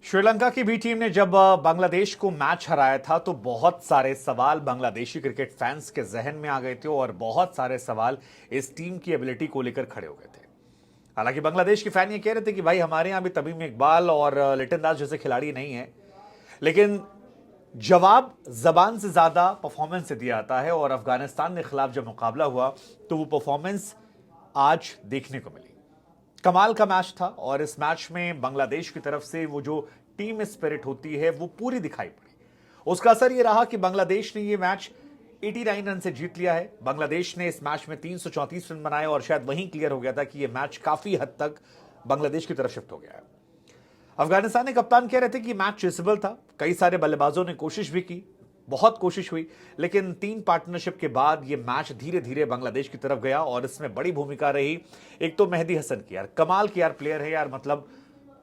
श्रीलंका की B team ने जब बांग्लादेश को मैच हराया था तो बहुत सारे सवाल बांग्लादेशी क्रिकेट फैंस के जहन में आ गए थे और बहुत सारे सवाल इस टीम की एबिलिटी को लेकर खड़े हो गए थे। हालांकि बांग्लादेश के फैन ये कह रहे थे कि भाई हमारे यहां भी तमीम इकबाल और लिटन दास जैसे खिलाड़ी नहीं है, लेकिन जवाब जबान से ज्यादा परफॉर्मेंस से दिया जाता है और अफगानिस्तान के खिलाफ जब मुकाबला हुआ तो वो परफॉर्मेंस आज देखने को मिली। कमाल का मैच था और इस मैच में बांग्लादेश की तरफ से वो जो टीम स्पिरिट होती है वो पूरी दिखाई पड़ी। उसका असर ये रहा कि बांग्लादेश ने ये मैच 89 रन से जीत लिया है। बांग्लादेश ने इस मैच में 334 रन बनाए और शायद वहीं क्लियर हो गया था कि ये मैच काफी हद तक बांग्लादेश की तरफ शिफ्ट हो गया है। अफगानिस्तान के कप्तान कह रहे थे कि मैच चेसेबल था, कई सारे बल्लेबाजों ने कोशिश भी की, बहुत कोशिश हुई, लेकिन तीन पार्टनरशिप के बाद यह मैच धीरे धीरे बांग्लादेश की तरफ गया और इसमें बड़ी भूमिका रही एक तो मेहदी हसन की। यार कमाल की यार प्लेयर है यार, मतलब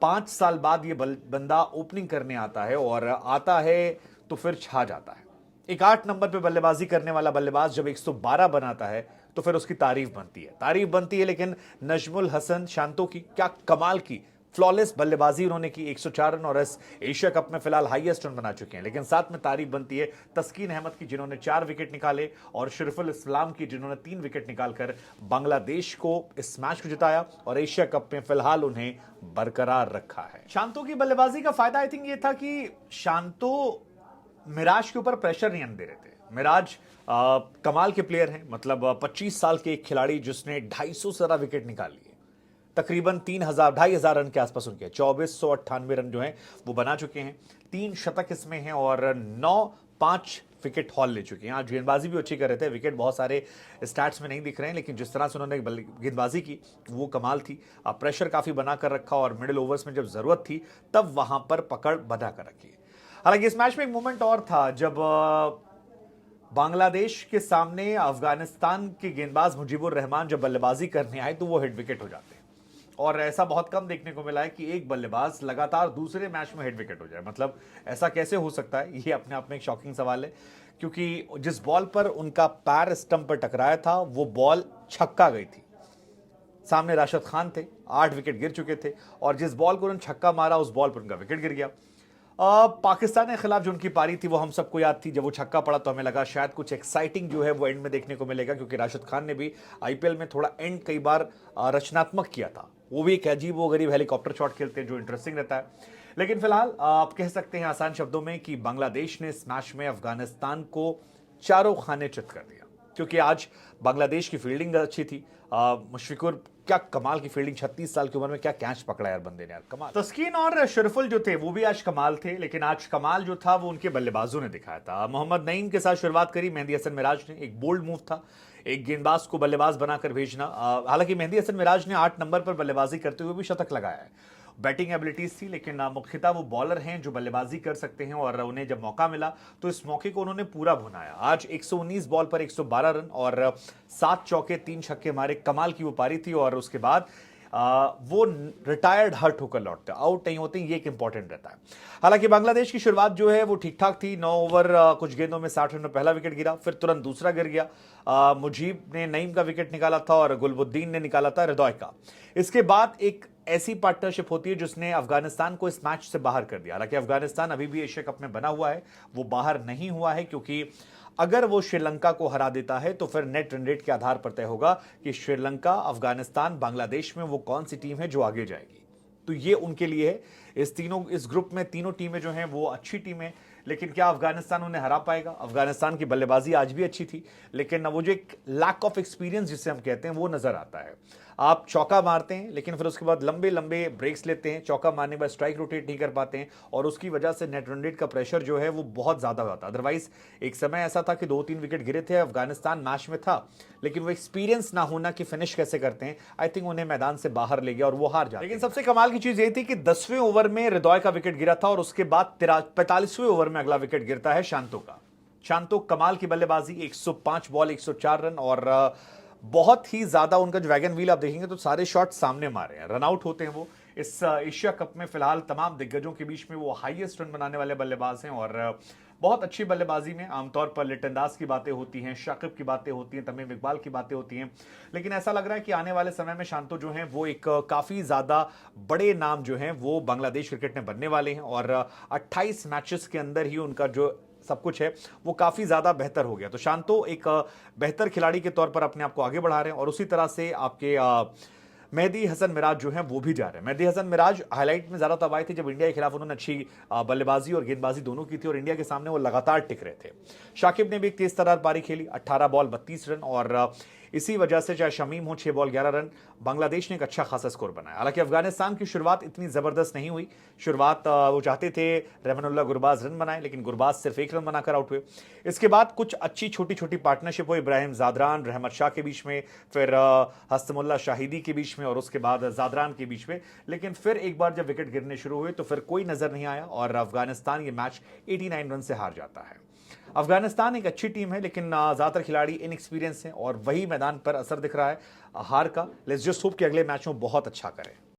5 साल बाद ये बंदा ओपनिंग करने आता है और आता है तो फिर छा जाता है। एक 8 नंबर पे बल्लेबाजी करने वाला बल्लेबाज जब 112 बनाता है तो फिर उसकी तारीफ बनती है। लेकिन नजमुल हसन शांतो की क्या कमाल की फ्लॉलेस बल्लेबाजी उन्होंने की, 104 रन और इस एशिया कप में फिलहाल हाईएस्ट रन बना चुके हैं। लेकिन साथ में तारीफ बनती है तस्कीन अहमद की जिन्होंने 4 विकेट निकाले और शरीफुल इस्लाम की जिन्होंने 3 विकेट निकालकर बांग्लादेश को इस मैच को जिताया और एशिया कप में फिलहाल उन्हें बरकरार रखा है। शांतो की बल्लेबाजी का फायदा आई थिंक ये था कि शांतो मिराज के ऊपर प्रेशर नहीं आने दे रहे थे। मिराज कमाल के प्लेयर हैं, मतलब 25 साल के एक खिलाड़ी जिसने 250 से ज्यादा विकेट निकाल लिए, तकरीबन 2,500 रन के आसपास उनके 2498 रन जो हैं वो बना चुके हैं। 3 शतक इसमें हैं और 5 विकेट हॉल ले चुके हैं। आज गेंदबाजी भी अच्छी कर रहे थे, विकेट बहुत सारे स्टैट्स में नहीं दिख रहे हैं, लेकिन जिस तरह से उन्होंने गेंदबाजी की वो कमाल थी। प्रेशर काफी बना कर रखा और मिडिल ओवर्स में जब जरूरत थी तब वहां पर पकड़ बना कर रखी। हालांकि इस मैच में एक मोमेंट और था जब बांग्लादेश के सामने अफगानिस्तान के गेंदबाज मुजीबुर रहमान जब बल्लेबाजी करने आए तो वो हेड विकेट हो जाते हैं और ऐसा बहुत कम देखने को मिला है कि एक बल्लेबाज लगातार दूसरे मैच में हेड विकेट हो जाए। मतलब ऐसा कैसे हो सकता है, ये अपने आप में एक शॉकिंग सवाल है, क्योंकि जिस बॉल पर उनका पैर स्टंप पर टकराया था वो बॉल छक्का गई थी। सामने राशिद खान थे, 8 विकेट गिर चुके थे और जिस बॉल को उन्होंने छक्का मारा उस बॉल पर उनका विकेट गिर गया। पाकिस्तान के खिलाफ जो उनकी पारी थी वो हम सबको याद थी। जब वो छक्का पड़ा तो हमें लगा शायद कुछ एक्साइटिंग जो है वो एंड में देखने को मिलेगा, क्योंकि राशिद खान ने भी आईपीएल में थोड़ा एंड कई बार रचनात्मक किया था। वो भी एक अजीब वो गरीब हेलीकॉप्टर शॉट खेलते हैं जो इंटरेस्टिंग रहता है। लेकिन फिलहाल आप कह सकते हैं आसान शब्दों में कि बांग्लादेश ने इस मैच में अफगानिस्तान को चारों खाने चित कर दिया, क्योंकि आज बांग्लादेश की फील्डिंग अच्छी थी। मुशफिकुर क्या कमाल की फील्डिंग, 36 साल की उम्र में क्या कैच पकड़ा यार बंदे ने, यार कमाल। तस्कीन और शरीफुल जो थे वो भी आज कमाल थे, लेकिन आज कमाल जो था वो उनके बल्लेबाजों ने दिखाया था। मोहम्मद नईम के साथ शुरुआत करी मेहदी हसन मिराज ने, एक बोल्ड मूव था, एक गेंदबाज को बल्लेबाज बनाकर भेजना। हालांकि मेहदी हसन मिराज ने 8 नंबर पर बल्लेबाजी करते हुए भी शतक लगाया है। बैटिंग एबिलिटीज थी, लेकिन मुख्यतः वो बॉलर हैं जो बल्लेबाजी कर सकते हैं और उन्हें जब मौका मिला तो इस मौके को उन्होंने पूरा भुनाया। आज 119 बॉल पर 112 रन और 7 चौके 3 छक्के मारे, कमाल की वो पारी थी। और उसके बाद वो रिटायर्ड हर्ट होकर लौटते, आउट नहीं होते, ये एक इंपॉर्टेंट रहता है। हालांकि बांग्लादेश की शुरुआत जो है वो ठीक ठाक थी। 9 ओवर कुछ गेंदों में 60 रन में पहला विकेट गिरा, फिर तुरंत दूसरा गिर गया। मुजीब ने नईम का विकेट निकाला था और गुलबुद्दीन ने निकाला था हृदय का। इसके बाद एक ऐसी पार्टनरशिप होती है जिसने अफगानिस्तान को इस मैच से बाहर कर दिया। हालांकि अफगानिस्तान अभी भी एशिया कप में बना हुआ है, वो बाहर नहीं हुआ है, क्योंकि अगर वो श्रीलंका को हरा देता है तो फिर नेट रन रेट के आधार पर तय होगा कि श्रीलंका, अफगानिस्तान, बांग्लादेश में वो कौन सी टीम है जो आगे जाएगी। तो ये उनके लिए है। इस ग्रुप में तीनों टीमें जो हैं वो अच्छी टीमें, लेकिन क्या अफगानिस्तान उन्हें हरा पाएगा? अफगानिस्तान की बल्लेबाजी आज भी अच्छी थी, लेकिन वो जो एक लैक ऑफ एक्सपीरियंस जिसे हम कहते हैं वो नजर आता है। आप चौका मारते हैं लेकिन फिर उसके बाद लंबे लंबे ब्रेक्स लेते हैं, चौका मारने के बाद स्ट्राइक रोटेट नहीं कर पाते हैं और उसकी वजह से नेट रन रेट का प्रेशर जो है वो बहुत ज्यादा होता है। अदरवाइज एक समय ऐसा था कि 2-3 विकेट गिरे थे, अफगानिस्तान मैच में था, लेकिन वो एक्सपीरियंस ना होना कि फिनिश कैसे करते हैं, आई थिंक उन्हें मैदान से बाहर ले गया और वो हार जाते। लेकिन सबसे कमाल की चीज ये थी कि 10वें ओवर में हृदय का विकेट गिरा था और उसके बाद 45वें ओवर में अगला विकेट गिरता है शांतो का। शांतो कमाल की बल्लेबाजी, 105 बॉल 104 रन और बहुत ही ज्यादा उनका जो वैगन व्हील आप देखेंगे तो सारे शॉट सामने मारे हैं, रन आउट होते हैं वो। इस एशिया कप में फिलहाल तमाम दिग्गजों के बीच में वो हाईएस्ट रन बनाने वाले बल्लेबाज हैं और बहुत अच्छी बल्लेबाजी में आमतौर पर लिटन दास की बातें होती हैं, शाकिब की बातें होती हैं, तमीम इकबाल की बातें होती हैं, लेकिन ऐसा लग रहा है कि आने वाले समय में शांतो जो हैं वो एक काफी ज्यादा बड़े नाम जो हैं वो बांग्लादेश क्रिकेट में बनने वाले हैं और 28 मैचेस के अंदर ही उनका जो सब कुछ है वो काफी ज्यादा बेहतर हो गया। तो शांतो एक बेहतर खिलाड़ी के तौर पर अपने आप को आगे बढ़ा रहे हैं और उसी तरह से आपके मेहदी हसन मिराज जो है वो भी जा रहे हैं। मेहदी हसन मिराज हाईलाइट में ज्यादा तब आए थे जब इंडिया के खिलाफ उन्होंने अच्छी बल्लेबाजी और गेंदबाजी दोनों की थी और इंडिया के सामने वो लगातार टिक रहे थे। शाकिब ने भी एक तेज तर्रार पारी खेली, 18 बॉल 32 रन और इसी वजह से चाहे शमीम हो 6 बॉल 11 रन, बांग्लादेश ने एक अच्छा खासा स्कोर बनाया। हालांकि अफगानिस्तान की शुरुआत इतनी जबरदस्त नहीं हुई। शुरुआत वो चाहते थे रहमानुल्लाह गुरबाज रन बनाए, लेकिन गुरबाज सिर्फ 1 रन बनाकर आउट हुए। इसके बाद कुछ अच्छी छोटी छोटी पार्टनरशिप हुई, इब्राहिम जादरान रहमत शाह के बीच में, फिर हस्तमुल्ला शाहिदी के बीच में और उसके बाद जादरान के बीच में, लेकिन फिर एक बार जब विकेट गिरने शुरू हुए तो फिर कोई नजर नहीं आया और अफगानिस्तान ये मैच 89 रन से हार जाता है। अफगानिस्तान एक अच्छी टीम है लेकिन ज्यादातर खिलाड़ी इनएक्सपीरियंस हैं और वही मैदान पर असर दिख रहा है हार का। लेट्स जस्ट होप कि अगले मैच में बहुत अच्छा करें।